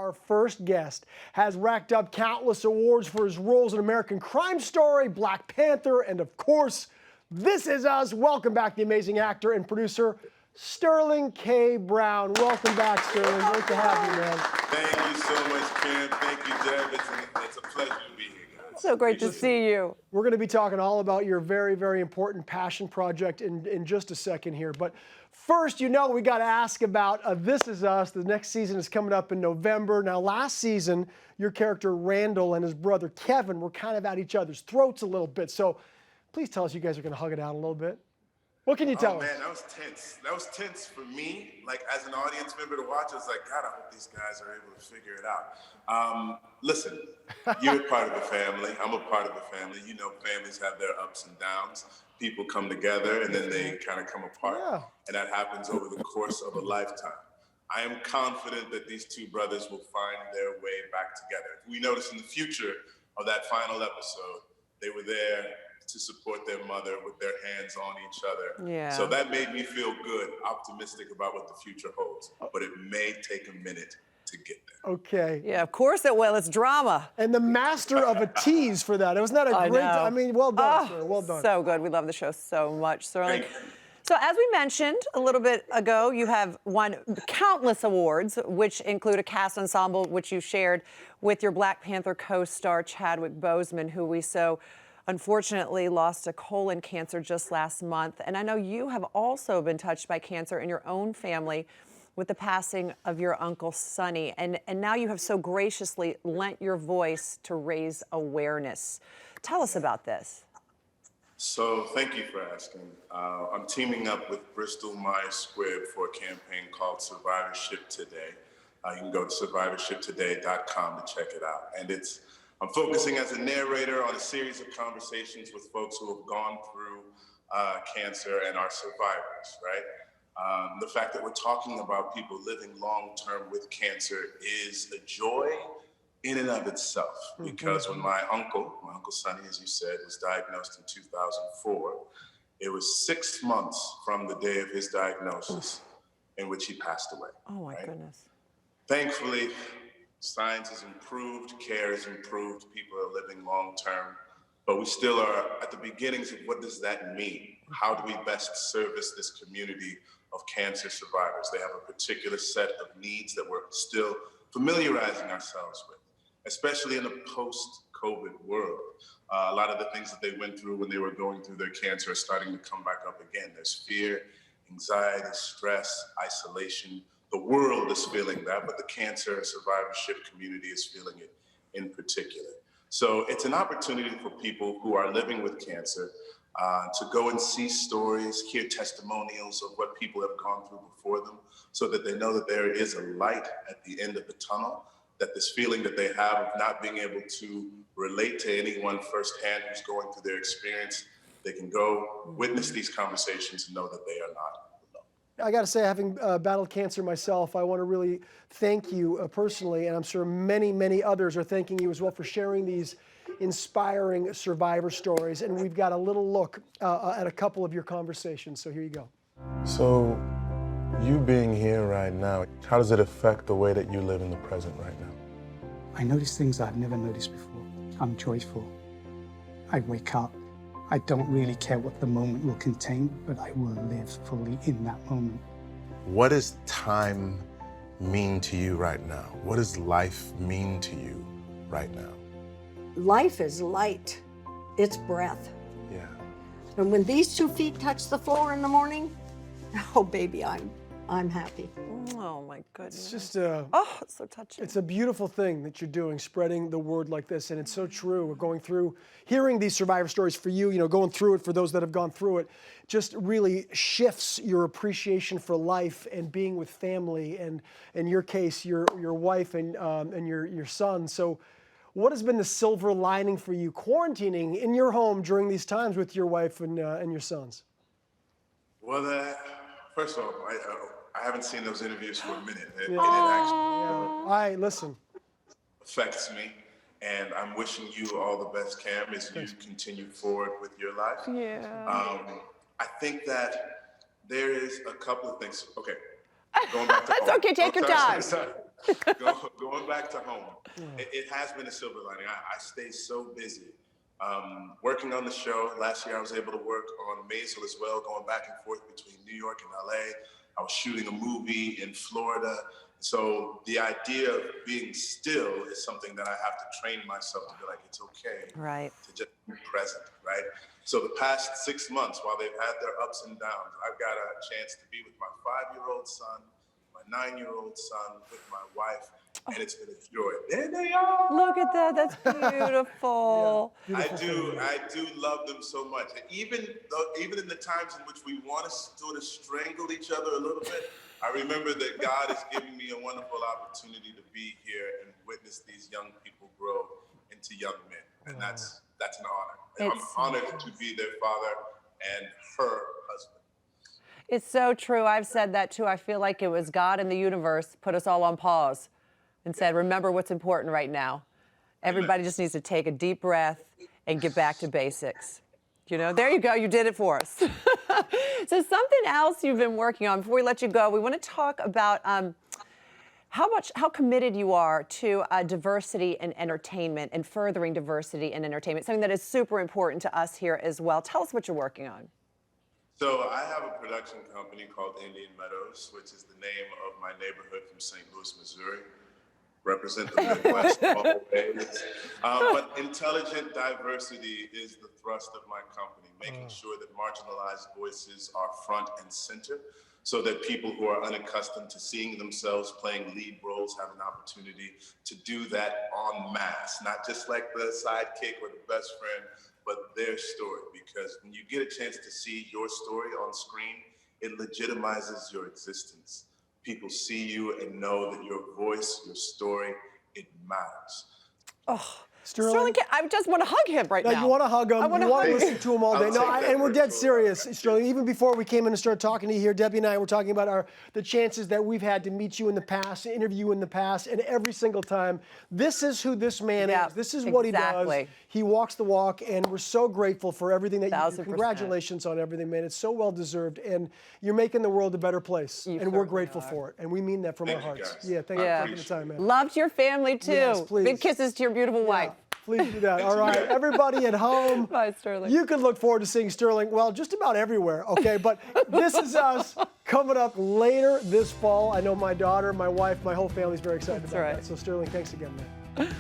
our first guest has racked up countless awards for his roles in American Crime Story, Black Panther, and of course, This Is Us. Welcome back, the amazing actor and producer, Sterling K. Brown. Welcome back, Sterling. Great to have you, man. Thank you so much, Kim. Thank you, Deb. It's a pleasure to be here, guys. So great to see you. We're going to be talking all about your very, very important passion project in just a second here. But first, we got to ask about This Is Us. The next season is coming up in November. Now, last season, your character Randall and his brother Kevin were kind of at each other's throats a little bit. So please tell us you guys are going to hug it out a little bit. What can you tell us? Oh, man, that was tense. That was tense for me. Like, as an audience member to watch, I was like, God, I hope these guys are able to figure it out. Listen, you're a part of the family. I'm a part of the family. You know, families have their ups and downs. People come together, and then they kind of come apart. Yeah. And that happens over the course of a lifetime. I am confident that these two brothers will find their way back together. We noticed in the future of that final episode, they were there to support their mother with their hands on each other. Yeah. So that made me feel good, optimistic about what the future holds. But it may take a minute to get there. Okay. Yeah, of course it will. It's drama. And the master of a tease for that. Wasn't that a great, I mean, well done, sir. Well done. So good. We love the show so much, Sterling. So as we mentioned a little bit ago, you have won countless awards, which include a cast ensemble, which you shared with your Black Panther co-star Chadwick Boseman, who we so unfortunately lost to colon cancer just last month. And I know you have also been touched by cancer in your own family with the passing of your uncle Sonny. And now you have so graciously lent your voice to raise awareness. Tell us about this. So thank you for asking. I'm teaming up with Bristol Myers Squibb for a campaign called Survivorship Today. You can go to survivorshiptoday.com to check it out. And I'm focusing as a narrator on a series of conversations with folks who have gone through cancer and are survivors, right? The fact that we're talking about people living long-term with cancer is a joy in and of itself. Because when my uncle Sonny, as you said, was diagnosed in 2004, it was 6 months from the day of his diagnosis in which he passed away. Oh my goodness. Thankfully, science has improved, care has improved, people are living long-term, but we still are at the beginnings of what does that mean? How do we best service this community of cancer survivors? They have a particular set of needs that we're still familiarizing ourselves with, especially in a post-COVID world. A lot of the things that they went through when they were going through their cancer are starting to come back up again. There's fear, anxiety, stress, isolation. The world is feeling that, but the cancer survivorship community is feeling it in particular. So it's an opportunity for people who are living with cancer to go and see stories, hear testimonials of what people have gone through before them, so that they know that there is a light at the end of the tunnel, that this feeling that they have of not being able to relate to anyone firsthand who's going through their experience, they can go witness these conversations and know that they are not. I got to say, having battled cancer myself, I want to really thank you personally, and I'm sure many, many others are thanking you as well for sharing these inspiring survivor stories. And we've got a little look at a couple of your conversations. So here you go. So you being here right now, how does it affect the way that you live in the present right now? I notice things I've never noticed before. I'm joyful. I wake up. I don't really care what the moment will contain, but I will live fully in that moment. What does time mean to you right now? What does life mean to you right now? Life is light. It's breath. Yeah. And when these 2 feet touch the floor in the morning, oh baby, I'm happy. Oh my goodness. It's just it's so touching. It's a beautiful thing that you're doing, spreading the word like this, and it's so true. We're going through, hearing these survivor stories for you, going through it for those that have gone through it, just really shifts your appreciation for life and being with family, and in your case, your wife and your son. So what has been the silver lining for you quarantining in your home during these times with your wife and your sons? Well, first of all, I haven't seen those interviews for a minute, and it I listen. affects me. And I'm wishing you all the best, Cam, as you continue forward with your life. Yeah. I think that there is a couple of things. Okay, going back to That's okay, take your time. Sorry. Going back to home, it has been a silver lining. I stay so busy. Working on the show. Last year I was able to work on Maisel as well, going back and forth between New York and LA. I was shooting a movie in Florida. So the idea of being still is something that I have to train myself to be like, it's okay to just be present, right? So the past 6 months, while they've had their ups and downs, I've got a chance to be with my 5-year-old son, my 9-year-old son, with my wife, and it's been a joy. There they are. Look at that. That's beautiful. I do love them so much. And even in the times in which we want to sort of strangle each other a little bit, I remember that God has given me a wonderful opportunity to be here and witness these young people grow into young men. And that's an honor. I'm honored to be their father and her husband. It's so true. I've said that too. I feel like it was God in the universe put us all on pause and said, remember what's important right now. Everybody just needs to take a deep breath and get back to basics. You know, there you go. You did it for us. So something else you've been working on, before we let you go, we want to talk about how committed you are to diversity in entertainment and furthering diversity in entertainment, something that is super important to us here as well. Tell us what you're working on. So I have a production company called Indian Meadows, which is the name of my neighborhood from St. Louis, Missouri. Represent the Midwest always. But intelligent diversity is the thrust of my company, making sure that marginalized voices are front and center so that people who are unaccustomed to seeing themselves playing lead roles have an opportunity to do that en masse, not just like the sidekick or the best friend, but their story. Because when you get a chance to see your story on screen, it legitimizes your existence. People see you and know that your voice, your story, it matters. Oh, Sterling, I just want to hug him right now. You want to hug him. You want to listen to him all day. And we're dead serious, Sterling. Even before we came in and started talking to you here, Debbie and I were talking about the chances that we've had to meet you in the past, interview you in the past, and every single time, this is who this man is. This is what he does. He walks the walk, and we're so grateful for everything that you do. Congratulations on everything, man. It's so well deserved, and you're making the world a better place, and we're grateful for it, and we mean that from our hearts. Thank you for taking the time, man. Love to your family too. Yes, please. Big kisses to your beautiful wife. Please do that. All right, everybody at home. Bye, Sterling. You can look forward to seeing Sterling, well, just about everywhere, okay? But This Is Us coming up later this fall. I know my daughter, my wife, my whole family's very excited about that. So Sterling, thanks again, man.